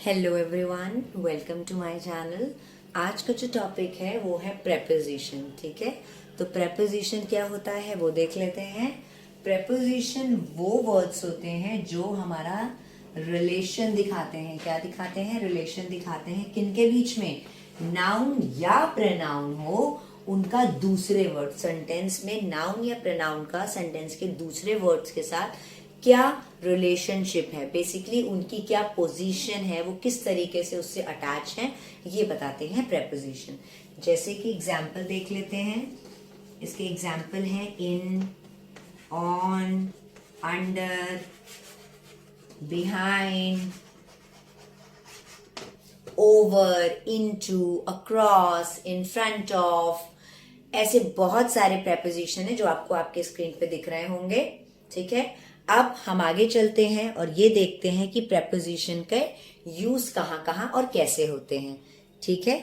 Hello everyone, welcome to my channel. आज का जो टॉपिक है वो है प्रेपोजिशन। ठीक है, तो प्रेपोजिशन क्या होता है वो देख लेते हैं। प्रेपोजिशन वो वर्ड्स होते हैं जो हमारा रिलेशन दिखाते हैं। क्या दिखाते हैं? रिलेशन दिखाते हैं। किनके बीच में? नाउन या प्रोनाउन हो उनका दूसरे वर्ड सेंटेंस में, नाउन या प्रोनाउन का सेंटेंस के दूसरे वर्ड्स के साथ क्या रिलेशनशिप है, बेसिकली उनकी क्या पोजीशन है, वो किस तरीके से उससे अटैच है, ये बताते हैं प्रेपोजिशन। जैसे कि एग्जाम्पल देख लेते हैं। इसके एग्जाम्पल हैं in, on, under, behind, over, into, across, in front of. ऐसे बहुत सारे प्रेपोजिशन है जो आपको आपके स्क्रीन पे दिख रहे होंगे। ठीक है, अब हम आगे चलते हैं और ये देखते हैं कि प्रेपोजिशन के यूज कहाँ कहाँ और कैसे होते हैं। ठीक है,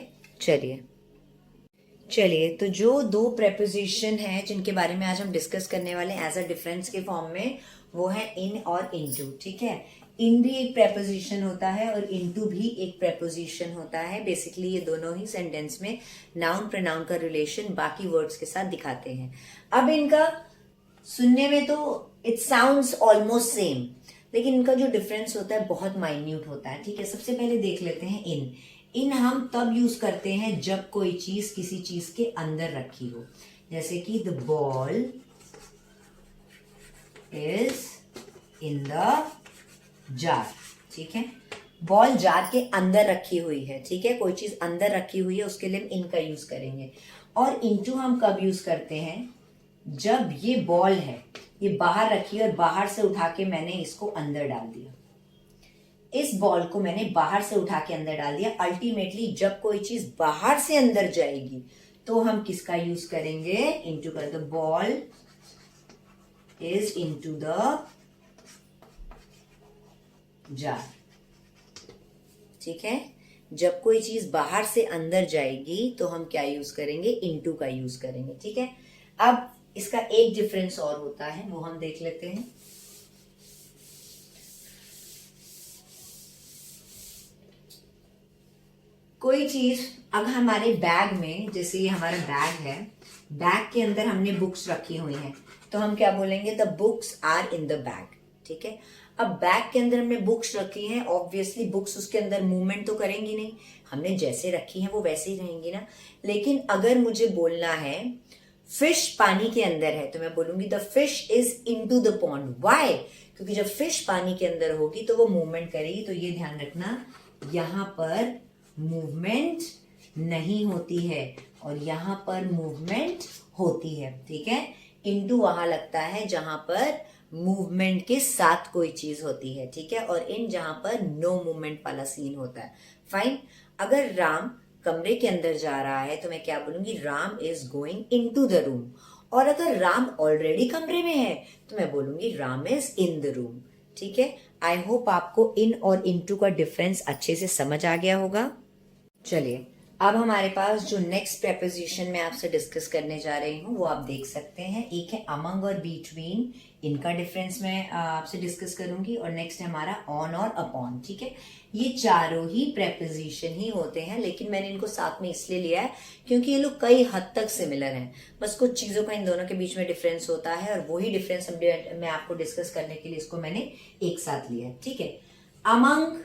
चलिए तो जो दो प्रेपोजिशन हैं जिनके बारे में आज हम डिस्कस करने वाले हैं एज अ डिफरेंस के फॉर्म में, वो है इन और इनटू। ठीक है, इन भी एक प्रेपोजिशन होता है और इनटू भी एक प्रेपोजिशन होता है। बेसिकली ये दोनों ही सेंटेंस में नाउन प्रोनाउन का रिलेशन बाकी वर्ड्स के साथ दिखाते हैं। अब इनका सुनने में तो इट साउंड्स ऑलमोस्ट सेम, लेकिन इनका जो डिफरेंस होता है बहुत माइन्यूट होता है। ठीक है, सबसे पहले देख लेते हैं इन। इन हम तब यूज करते हैं जब कोई चीज किसी चीज के अंदर रखी हो। जैसे कि the ball is in the jar. ठीक है, बॉल जार के अंदर रखी हुई है। ठीक है, कोई चीज अंदर रखी हुई है, उसके लिए हम इन का यूज करेंगे। और इनटू हम कब यूज करते हैं? जब ये बॉल है, ये बाहर रखी है और बाहर से उठा के मैंने इसको अंदर डाल दिया। इस बॉल को मैंने बाहर से उठा के अंदर डाल दिया। अल्टीमेटली जब कोई चीज बाहर से अंदर जाएगी तो हम किसका यूज करेंगे? इनटू का। The ball is into the jar. ठीक है, जब कोई चीज बाहर से अंदर जाएगी तो हम क्या यूज करेंगे? इनटू का यूज करेंगे। ठीक है, अब इसका एक डिफरेंस और होता है, वो हम देख लेते हैं। कोई चीज अगर हमारे बैग में, जैसे ये हमारा बैग है, बैग के अंदर हमने बुक्स रखी हुई हैं, तो हम क्या बोलेंगे? The books are in the bag. ठीक है, अब बैग के अंदर हमने बुक्स रखी हैं, ऑब्वियसली बुक्स उसके अंदर मूवमेंट तो करेंगी नहीं, हमने जैसे रखी हैं वो वैसे ही रहेंगी ना। लेकिन अगर मुझे बोलना है फिश पानी के अंदर है, तो मैं बोलूंगी the fish is into the pond. Why? क्योंकि जब फिश पानी के अंदर होगी तो वो मूवमेंट करेगी। तो ये ध्यान रखना, यहां पर मूवमेंट नहीं होती है और यहां पर मूवमेंट होती है। ठीक है, इनटू वहां लगता है जहां पर मूवमेंट के साथ कोई चीज होती है। ठीक है, और इन जहां पर नो मूवमेंट वाला सीन होता है। फाइन, अगर राम कमरे के अंदर जा रहा है तो मैं क्या बोलूंगी? Ram is going into the room. और अगर राम ऑलरेडी कमरे में है तो मैं बोलूंगी Ram is in the room. ठीक है, आई होप आपको इन और इनटू का डिफरेंस अच्छे से समझ आ गया होगा। चलिए, अब हमारे पास जो नेक्स्ट प्रेपोजिशन मैं आपसे डिस्कस करने जा रही हूँ वो आप देख सकते हैं। एक है अमंग और बिटवीन, इनका डिफरेंस मैं आपसे डिस्कस करूंगी। और नेक्स्ट है हमारा ऑन और अपॉन। ठीक है, ये चारों ही प्रेपोजिशन ही होते हैं, लेकिन मैंने इनको साथ में इसलिए लिया है क्योंकि ये लोग कई हद तक सिमिलर हैं। बस कुछ चीजों का इन दोनों के बीच में डिफरेंस होता है और वही डिफरेंस मैं आपको डिस्कस करने के लिए इसको मैंने एक साथ लिया है। ठीक है, अमंग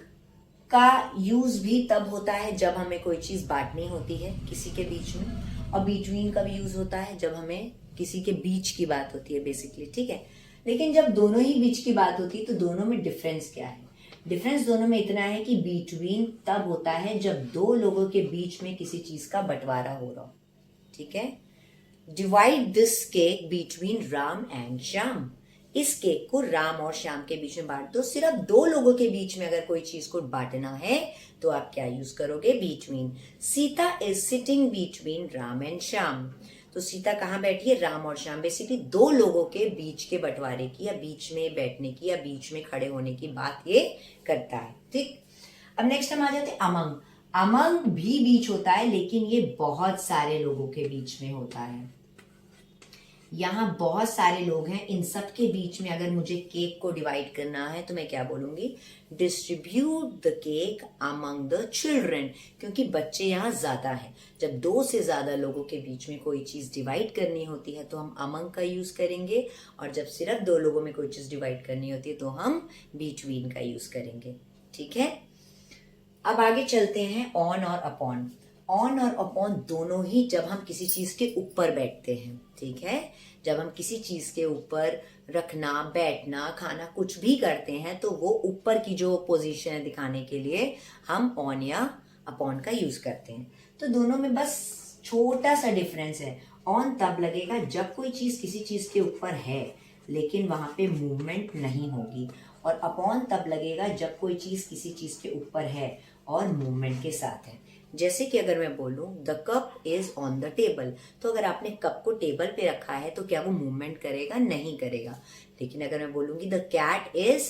का यूज भी तब होता है जब हमें कोई चीज बांटनी होती है किसी के बीच में, और बिटवीन का भी यूज होता है जब हमें किसी के बीच की बात होती है बेसिकली। ठीक है, लेकिन जब दोनों ही बीच की बात होती है तो दोनों में डिफरेंस क्या है? डिफरेंस दोनों में इतना है कि बिटवीन तब होता है जब दो लोगों के बीच में किसी चीज का बंटवारा हो रहा हो। ठीक है, divide this cake between Ram and Shyam. इस केक को राम और श्याम के बीच में बांट दो। सिर्फ दो लोगों के बीच में अगर कोई चीज को बांटना है तो आप क्या यूज करोगे? Between. Sita is sitting between Ram and Shyam. तो सीता कहाँ बैठी है? राम और श्याम। बेसिकली दो लोगों के बीच के बंटवारे की या बीच में बैठने की या बीच में खड़े होने की बात ये करता है। ठीक, अब नेक्स्ट हम आ जाते हैं अमंग। अमंग भी बीच होता है, लेकिन ये बहुत सारे लोगों के बीच में होता है। यहाँ बहुत सारे लोग हैं, इन सब के बीच में अगर मुझे केक को डिवाइड करना है तो मैं क्या बोलूंगी, distribute the cake among the children, क्योंकि बच्चे यहाँ ज्यादा हैं। जब 2 से ज्यादा लोगों के बीच में कोई चीज डिवाइड करनी होती है तो हम अमंग का यूज करेंगे, और जब सिर्फ 2 लोगों में कोई चीज डिवाइड करनी होती है तो हम बिटवीन का यूज करेंगे। ठीक है, अब आगे चलते हैं ऑन और अपॉन। ऑन और अपॉन दोनों ही जब हम किसी चीज के ऊपर बैठते हैं, ठीक है, जब हम किसी चीज के ऊपर रखना, बैठना, खाना कुछ भी करते हैं तो वो ऊपर की जो पोजीशन है दिखाने के लिए हम ऑन या अपॉन का यूज करते हैं। तो दोनों में बस छोटा सा डिफरेंस है। ऑन तब लगेगा जब कोई चीज किसी चीज के ऊपर है लेकिन वहां पे मूवमेंट नहीं होगी, और अपॉन तब लगेगा जब कोई चीज किसी चीज के ऊपर है और मूवमेंट के साथ है। जैसे कि अगर मैं बोलूं the cup is on the table, तो अगर आपने कप को टेबल पे रखा है तो क्या वो मूवमेंट करेगा? नहीं करेगा। लेकिन अगर मैं बोलूंगी the cat is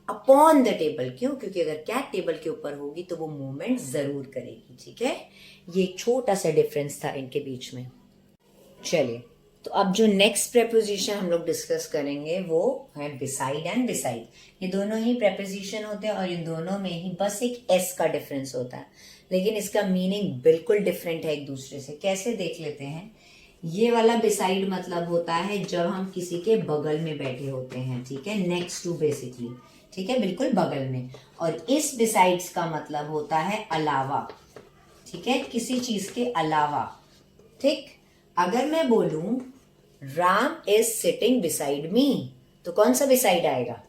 upon the table, क्यों? क्योंकि अगर कैट टेबल के ऊपर होगी तो वो मूवमेंट जरूर करेगी। ठीक है, ये एक छोटा सा डिफरेंस था इनके बीच में। चलिए, तो अब जो नेक्स्ट प्रेपोजिशन हम लोग डिस्कस करेंगे वो है बिसाइड एंड बिसाइड। ये दोनों ही प्रेपोजिशन होते हैं और इन दोनों में ही बस एक एस का डिफरेंस होता है, लेकिन इसका मीनिंग बिल्कुल डिफरेंट है एक दूसरे से। कैसे, देख लेते हैं। ये वाला बिसाइड मतलब होता है जब हम किसी के बगल में बैठे होते हैं, ठीक है, नेक्स्ट टू बेसिकली, ठीक है, बिल्कुल बगल में। और इस बिसाइड्स का मतलब होता है अलावा, ठीक है, किसी चीज के अलावा। ठीक, अगर मैं बोलूं Ram is sitting beside me, तो कौन सा बिसाइड आएगा?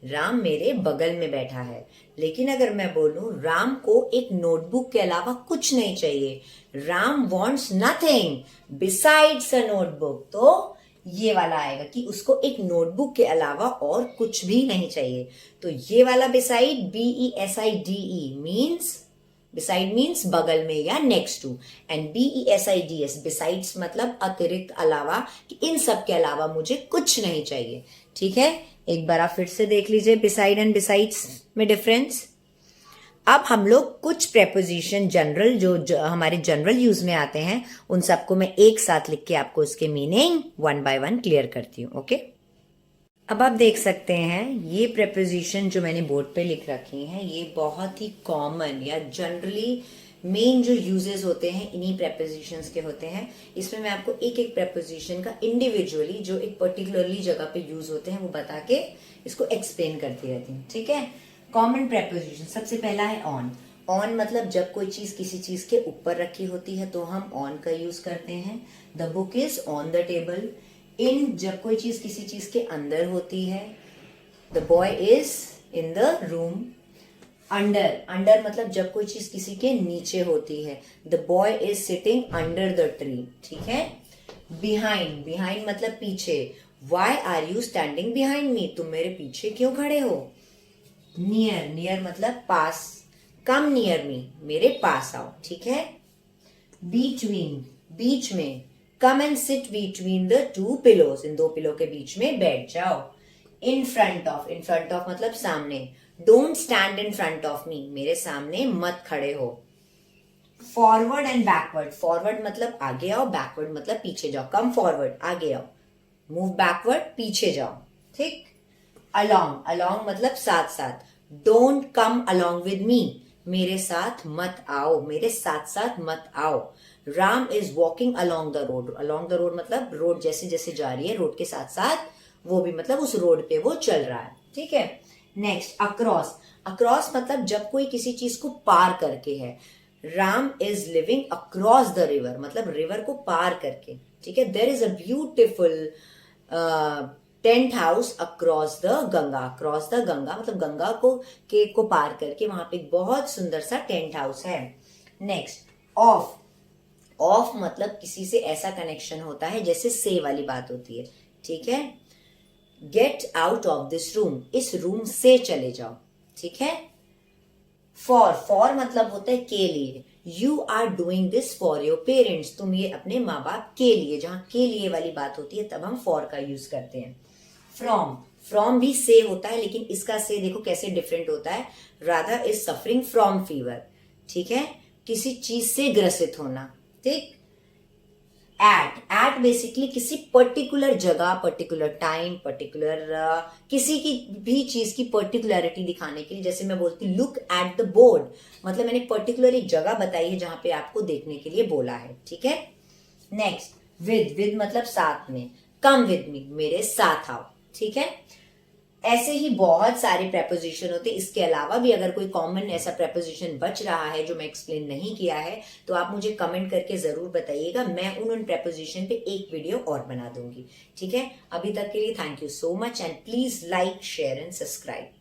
राम मेरे बगल में बैठा है। लेकिन अगर मैं बोलूं राम को एक नोटबुक के अलावा कुछ नहीं चाहिए, Ram wants nothing besides a notebook, तो ये वाला आएगा कि उसको एक नोटबुक के अलावा और कुछ भी नहीं चाहिए। तो ये वाला beside BESIDE means, beside means बगल में या next to, and BESIDS besides मतलब अतिरिक्त, अलावा, कि इन सब के अलावा मुझे कुछ नहीं चाहिए। ठीक है, एक बार आप फिर से देख लीजिए बिसाइड एंड बिसाइड्स में डिफरेंस। अब हम लोग कुछ प्रेपोजिशन जनरल जो हमारे जनरल यूज में आते हैं उन सबको मैं एक साथ लिख के आपको उसके मीनिंग 1 बाय 1 क्लियर करती हूँ। ओके, अब आप देख सकते हैं ये प्रेपोजिशन जो मैंने बोर्ड पे लिख रखी हैं ये बहुत ही कॉमन या जनरली मेन जो यूजेस होते हैं इन्हीं प्रेपोजिशंस के होते हैं। इसमें मैं आपको एक एक प्रेपोजिशन का इंडिविजुअली जो एक पर्टिकुलरली जगह पे यूज होते हैं वो बता के इसको एक्सप्लेन करती रहती हूँ। ठीक है, कॉमन प्रेपोजिशन सबसे पहला है ऑन। ऑन मतलब जब कोई चीज किसी चीज के ऊपर रखी होती है तो हम ऑन का यूज करते हैं। The book is on the table. In जब कोई चीज किसी चीज के अंदर होती है। The boy is in the room. Under, under मतलब जब कोई चीज किसी के नीचे होती है। The boy is sitting under the tree. ठीक है, बिहाइंड, बिहाइंड मतलब पीछे। Why are you standing behind me, तुम मेरे पीछे क्यों खड़े हो। नियर, नियर मतलब पास, कम नियर मी, मेरे पास आओ। ठीक है, बीटवीन, बीच में, come and sit between the two pillows, इन दो पिलो के बीच में बैठ जाओ। In front of, in front of मतलब सामने। Don't stand in front of me, मेरे सामने मत खड़े हो। फॉरवर्ड एंड बैकवर्ड, फॉरवर्ड मतलब आगे आओ, बैकवर्ड मतलब पीछे जाओ। कम फॉरवर्ड, आगे आओ। मूव बैकवर्ड, पीछे जाओ। ठीक, अलोंग, अलोंग मतलब साथ साथ। Don't come along with me, मेरे साथ मत आओ, मेरे साथ साथ मत आओ। Ram is walking along the road, along the road मतलब रोड जैसे जैसे जा रही है रोड के साथ साथ वो भी मतलब उस रोड पे वो चल रहा है। ठीक है, नेक्स्ट अक्रॉस। अक्रॉस मतलब जब कोई किसी चीज को पार करके है। Ram is living across the river मतलब रिवर को पार करके। ठीक है, there is a beautiful tent house across the Ganga. Across the Ganga मतलब गंगा को पार करके वहां पे एक बहुत सुंदर सा टेंट हाउस है। नेक्स्ट ऑफ, ऑफ मतलब किसी से ऐसा कनेक्शन होता है जैसे से वाली बात होती है। ठीक है, get out of this room, इस रूम से चले जाओ। ठीक है, फॉर, फॉर मतलब होता है के लिए। You are doing this for your parents, तुम ये अपने माँ बाप के लिए, जहां के लिए वाली बात होती है तब हम फॉर का यूज करते हैं। फ्रॉम, फ्रॉम भी से होता है लेकिन इसका से देखो कैसे डिफरेंट होता है। Radha is suffering from fever. ठीक है, किसी चीज से ग्रसित होना। ठीक, एट बेसिकली किसी पर्टिकुलर जगह, पर्टिकुलर टाइम, पर्टिकुलर किसी की भी चीज की पर्टिकुलरिटी दिखाने के लिए, जैसे मैं बोलती हूँ लुक एट द बोर्ड, मतलब मैंने पर्टिकुलर एक जगह बताई है जहां पे आपको देखने के लिए बोला है, ठीक है। नेक्स्ट, विद मतलब साथ में, कम विद मी, मेरे साथ आओ, ठीक है। ऐसे ही बहुत सारे प्रेपोजिशन होते हैं। इसके अलावा भी अगर कोई कॉमन ऐसा प्रेपोजिशन बच रहा है जो मैं एक्सप्लेन नहीं किया है तो आप मुझे कमेंट करके जरूर बताइएगा, मैं उन प्रेपोजिशन पे एक वीडियो और बना दूंगी, ठीक है। अभी तक के लिए thank you so much and please like, share and subscribe.